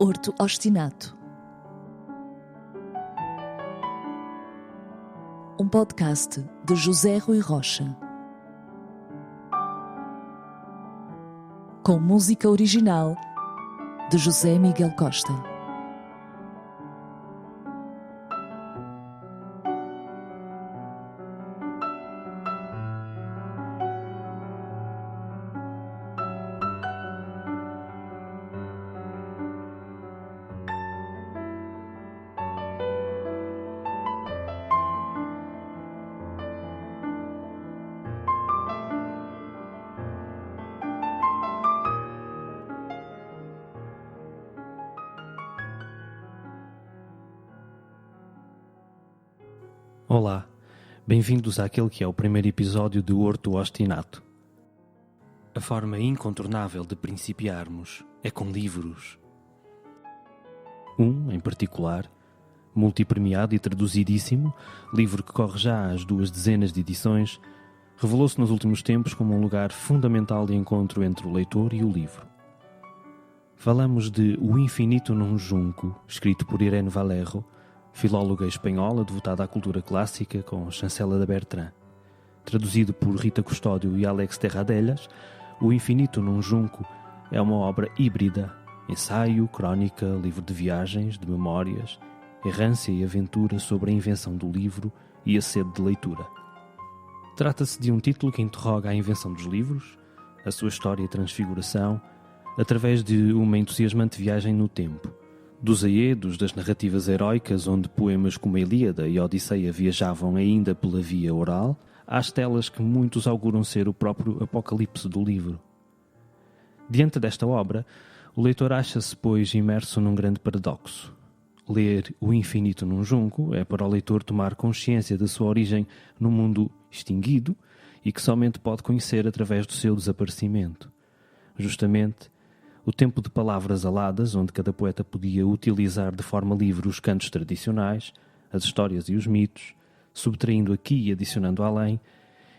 Horto Obstinado. Um podcast de José Rui Rocha. Com música original de José Miguel Costa. Olá, bem-vindos àquele que é o primeiro episódio de Horto Obstinado. A forma incontornável de principiarmos é com livros. Um, em particular, multipremiado e traduzidíssimo, livro que corre já às 200 de edições, revelou-se nos últimos tempos como um lugar fundamental de encontro entre o leitor e o livro. Falamos de O Infinito num Junco, escrito por Irene Vallejo, filóloga espanhola devotada à cultura clássica com chancela de Bertrand. Traduzido por Rita Custódio e Alex Terradellas, O Infinito num Junco é uma obra híbrida, ensaio, crónica, livro de viagens, de memórias, errância e aventura sobre a invenção do livro e a sede de leitura. Trata-se de um título que interroga a invenção dos livros, a sua história e transfiguração, através de uma entusiasmante viagem no tempo, dos aedos das narrativas heroicas onde poemas como a Ilíada e a Odisseia viajavam ainda pela via oral, às telas que muitos auguram ser o próprio apocalipse do livro. Diante desta obra, o leitor acha-se, pois, imerso num grande paradoxo. Ler O Infinito num Junco é para o leitor tomar consciência da sua origem num mundo extinguido e que somente pode conhecer através do seu desaparecimento. Justamente, o tempo de palavras aladas, onde cada poeta podia utilizar de forma livre os cantos tradicionais, as histórias e os mitos, subtraindo aqui e adicionando além,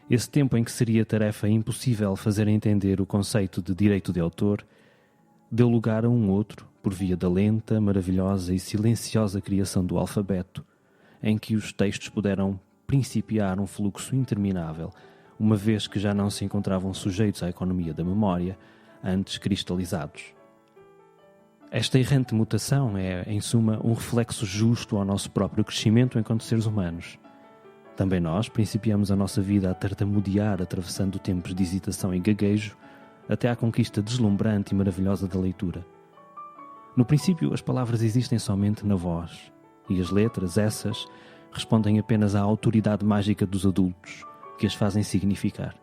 esse tempo em que seria tarefa impossível fazer entender o conceito de direito de autor, deu lugar a um outro, por via da lenta, maravilhosa e silenciosa criação do alfabeto, em que os textos puderam principiar um fluxo interminável, uma vez que já não se encontravam sujeitos à economia da memória, antes cristalizados. Esta errante mutação é, em suma, um reflexo justo ao nosso próprio crescimento enquanto seres humanos. Também nós principiamos a nossa vida a tartamudear, atravessando tempos de hesitação e gaguejo, até à conquista deslumbrante e maravilhosa da leitura. No princípio, as palavras existem somente na voz, e as letras, essas, respondem apenas à autoridade mágica dos adultos, que as fazem significar.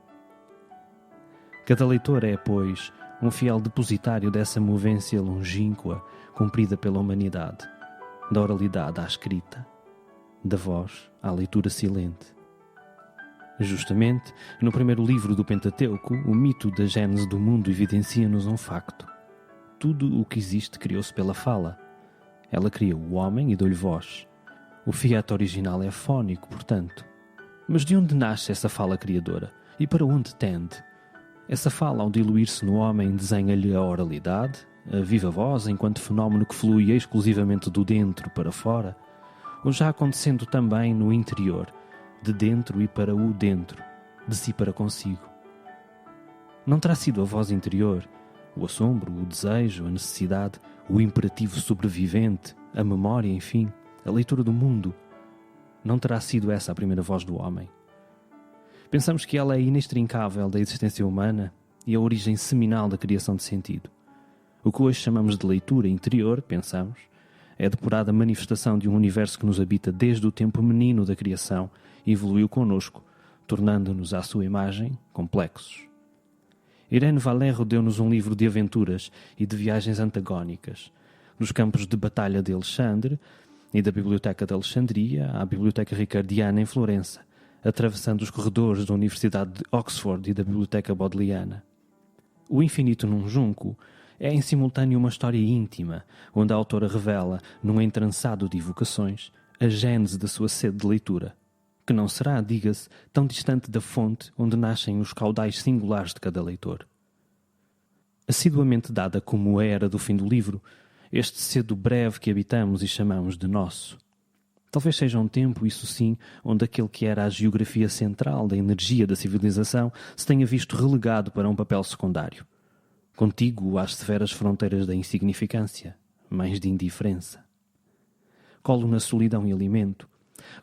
Cada leitor é, pois, um fiel depositário dessa movência longínqua cumprida pela humanidade, da oralidade à escrita, da voz à leitura silente. Justamente, no primeiro livro do Pentateuco, o mito da gênese do mundo evidencia-nos um facto. Tudo o que existe criou-se pela fala. Ela criou o homem e deu-lhe voz. O fiat original é fónico, portanto. Mas de onde nasce essa fala criadora? E para onde tende? Essa fala, ao diluir-se no homem, desenha-lhe a oralidade, a viva voz, enquanto fenómeno que flui exclusivamente do dentro para fora, ou já acontecendo também no interior, de dentro e para o dentro, de si para consigo. Não terá sido a voz interior, o assombro, o desejo, a necessidade, o imperativo sobrevivente, a memória, enfim, a leitura do mundo. Não terá sido essa a primeira voz do homem. Pensamos que ela é inextrincável da existência humana e a origem seminal da criação de sentido. O que hoje chamamos de leitura interior, pensamos, é a depurada manifestação de um universo que nos habita desde o tempo menino da criação e evoluiu connosco, tornando-nos à sua imagem complexos. Irene Vallejo deu-nos um livro de aventuras e de viagens antagónicas, nos campos de batalha de Alexandre e da Biblioteca de Alexandria à Biblioteca Ricardiana em Florença, atravessando os corredores da Universidade de Oxford e da Biblioteca Bodleiana. O Infinito num Junco é em simultâneo uma história íntima, onde a autora revela, num entrançado de evocações, a gênese da sua sede de leitura, que não será, diga-se, tão distante da fonte onde nascem os caudais singulares de cada leitor. Assiduamente dada como a era do fim do livro, este cedo breve que habitamos e chamamos de nosso. Talvez seja um tempo, isso sim, onde aquele que era a geografia central da energia da civilização se tenha visto relegado para um papel secundário, contíguo às severas fronteiras da insignificância, mais de indiferença. Colo na solidão e alimento,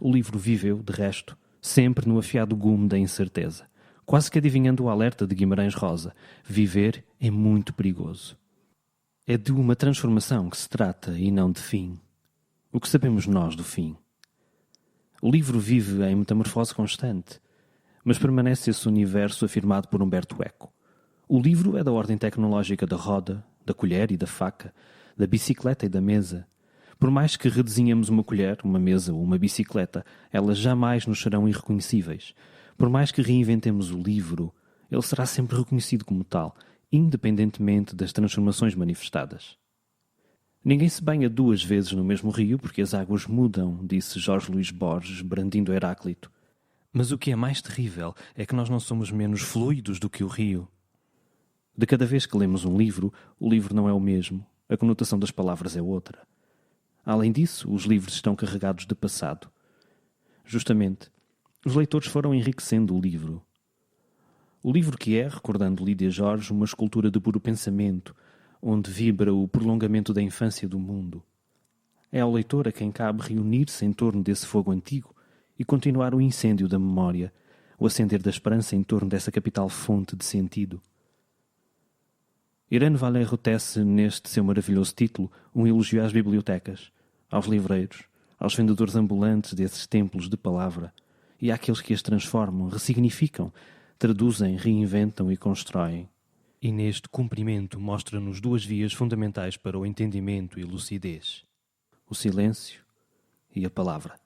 o livro viveu, de resto, sempre no afiado gume da incerteza, quase que adivinhando o alerta de Guimarães Rosa: viver é muito perigoso. É de uma transformação que se trata e não de fim. O que sabemos nós do fim? O livro vive em metamorfose constante, mas permanece esse universo afirmado por Humberto Eco. O livro é da ordem tecnológica da roda, da colher e da faca, da bicicleta e da mesa. Por mais que redesenhemos uma colher, uma mesa ou uma bicicleta, elas jamais nos serão irreconhecíveis. Por mais que reinventemos o livro, ele será sempre reconhecido como tal, independentemente das transformações manifestadas. Ninguém se banha duas vezes no mesmo rio porque as águas mudam, disse Jorge Luís Borges, brandindo Heráclito. Mas o que é mais terrível é que nós não somos menos fluidos do que o rio. De cada vez que lemos um livro, o livro não é o mesmo, a conotação das palavras é outra. Além disso, os livros estão carregados de passado. Justamente, os leitores foram enriquecendo o livro. O livro que é, recordando Lídia Jorge, uma escultura de puro pensamento, onde vibra o prolongamento da infância do mundo. É ao leitor a quem cabe reunir-se em torno desse fogo antigo e continuar o incêndio da memória, o acender da esperança em torno dessa capital fonte de sentido. Irene Valero tece neste seu maravilhoso título um elogio às bibliotecas, aos livreiros, aos vendedores ambulantes desses templos de palavra e àqueles que as transformam, ressignificam, traduzem, reinventam e constroem. E neste cumprimento mostra-nos duas vias fundamentais para o entendimento e lucidez: o silêncio e a palavra.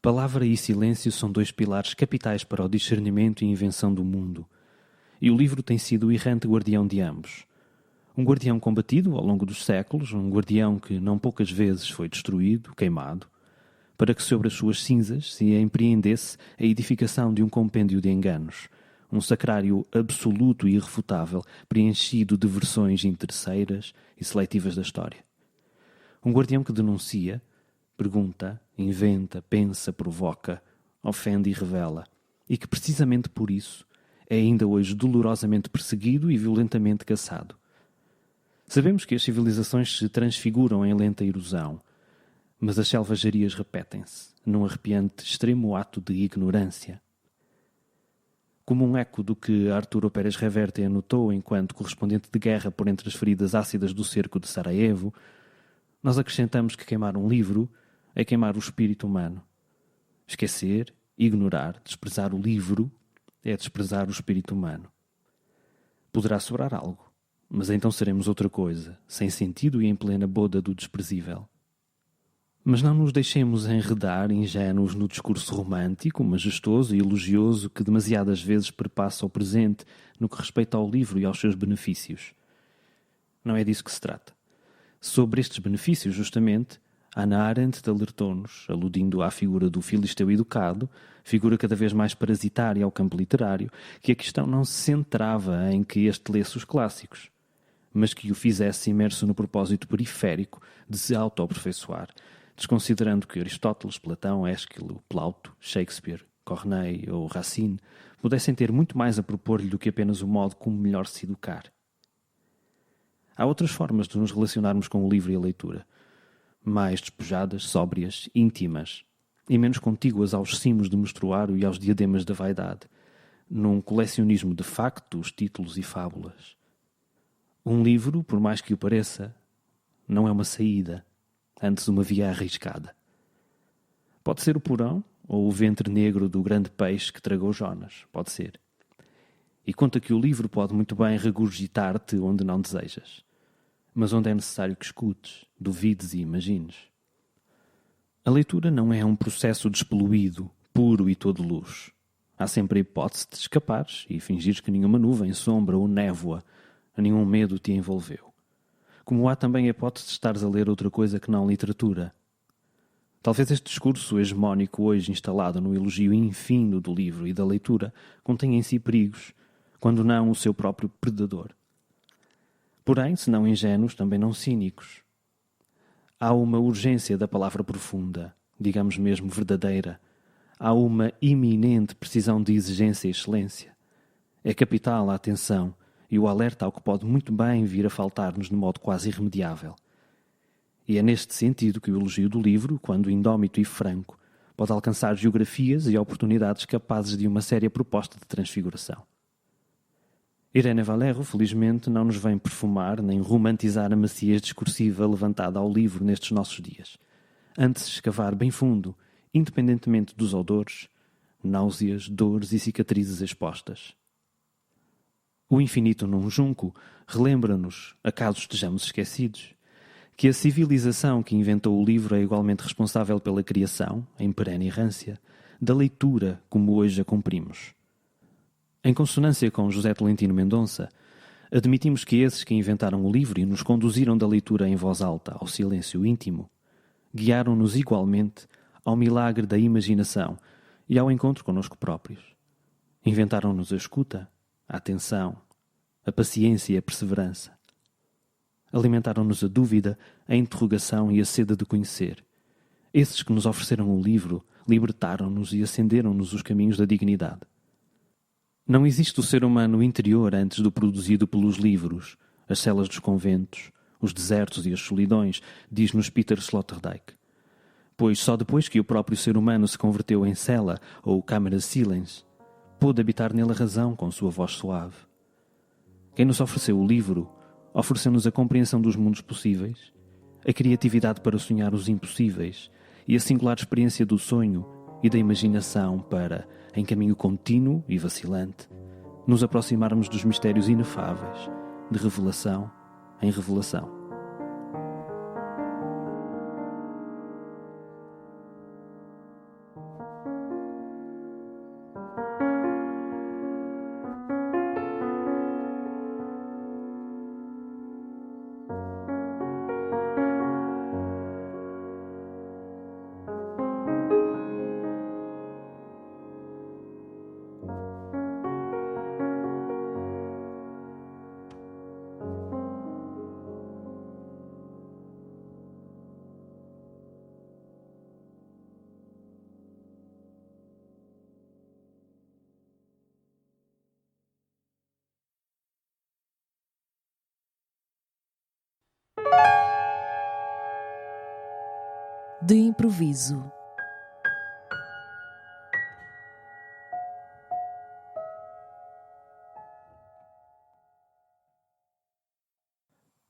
Palavra e silêncio são dois pilares capitais para o discernimento e invenção do mundo, e o livro tem sido o errante guardião de ambos. Um guardião combatido ao longo dos séculos, um guardião que não poucas vezes foi destruído, queimado, para que sobre as suas cinzas se empreendesse a edificação de um compêndio de enganos, um sacrário absoluto e irrefutável, preenchido de versões interesseiras e seletivas da história. Um guardião que denuncia, pergunta, inventa, pensa, provoca, ofende e revela, e que precisamente por isso é ainda hoje dolorosamente perseguido e violentamente caçado. Sabemos que as civilizações se transfiguram em lenta erosão, mas as selvagerias repetem-se, num arrepiante extremo ato de ignorância. Como um eco do que Arturo Pérez Reverte anotou enquanto correspondente de guerra por entre as feridas ácidas do cerco de Sarajevo, nós acrescentamos que queimar um livro é queimar o espírito humano. Esquecer, ignorar, desprezar o livro é desprezar o espírito humano. Poderá sobrar algo, mas então seremos outra coisa, sem sentido e em plena boda do desprezível. Mas não nos deixemos enredar ingênuos no discurso romântico, majestoso e elogioso que demasiadas vezes perpassa o presente no que respeita ao livro e aos seus benefícios. Não é disso que se trata. Sobre estes benefícios, justamente, Hannah Arendt alertou-nos, aludindo à figura do filisteu educado, figura cada vez mais parasitária ao campo literário, que a questão não se centrava em que este lesse os clássicos, mas que o fizesse imerso no propósito periférico de se autoaperfeiçoar, desconsiderando que Aristóteles, Platão, Ésquilo, Plauto, Shakespeare, Corneille ou Racine pudessem ter muito mais a propor-lhe do que apenas o modo como melhor se educar. Há outras formas de nos relacionarmos com o livro e a leitura, mais despojadas, sóbrias, íntimas, e menos contíguas aos cimos do mostruário e aos diademas da vaidade, num colecionismo de factos, títulos e fábulas. Um livro, por mais que o pareça, não é uma saída, antes uma via arriscada. Pode ser o porão ou o ventre negro do grande peixe que tragou Jonas, pode ser. E conta que o livro pode muito bem regurgitar-te onde não desejas, mas onde é necessário que escutes, duvides e imagines. A leitura não é um processo despoluído, puro e todo luz. Há sempre a hipótese de escapares e fingires que nenhuma nuvem, sombra ou névoa, nenhum medo te envolveu. Como há também a hipótese de estares a ler outra coisa que não literatura. Talvez este discurso hegemónico hoje instalado no elogio infindo do livro e da leitura contenha em si perigos, quando não o seu próprio predador. Porém, se não ingênuos, também não cínicos. Há uma urgência da palavra profunda, digamos mesmo verdadeira. Há uma iminente precisão de exigência e excelência. É capital a atenção e o alerta ao que pode muito bem vir a faltar-nos de modo quase irremediável. E é neste sentido que o elogio do livro, quando indómito e franco, pode alcançar geografias e oportunidades capazes de uma séria proposta de transfiguração. Irene Valero, felizmente, não nos vem perfumar nem romantizar a maciez discursiva levantada ao livro nestes nossos dias. Antes escavar bem fundo, independentemente dos odores, náuseas, dores e cicatrizes expostas. O infinito num junco relembra-nos, acaso estejamos esquecidos, que a civilização que inventou o livro é igualmente responsável pela criação, em perene errância, da leitura como hoje a cumprimos. Em consonância com José Tolentino Mendonça, admitimos que esses que inventaram o livro e nos conduziram da leitura em voz alta ao silêncio íntimo, guiaram-nos igualmente ao milagre da imaginação e ao encontro connosco próprios. Inventaram-nos a escuta, a atenção, a paciência e a perseverança. Alimentaram-nos a dúvida, a interrogação e a sede de conhecer. Esses que nos ofereceram o livro libertaram-nos e acenderam-nos os caminhos da dignidade. Não existe o ser humano interior antes do produzido pelos livros, as celas dos conventos, os desertos e as solidões, diz-nos Peter Sloterdijk. Pois só depois que o próprio ser humano se converteu em cela ou câmara silence, pôde habitar nele a razão com sua voz suave. Quem nos ofereceu o livro, ofereceu-nos a compreensão dos mundos possíveis, a criatividade para sonhar os impossíveis e a singular experiência do sonho e da imaginação para, em caminho contínuo e vacilante, nos aproximarmos dos mistérios inefáveis, de revelação em revelação. De improviso.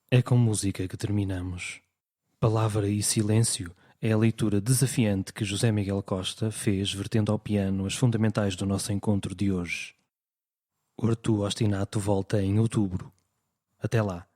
É com música que terminamos. Palavra e silêncio é a leitura desafiante que José Miguel Costa fez vertendo ao piano as fundamentais do nosso encontro de hoje. O Artur Ostinato volta em outubro. Até lá.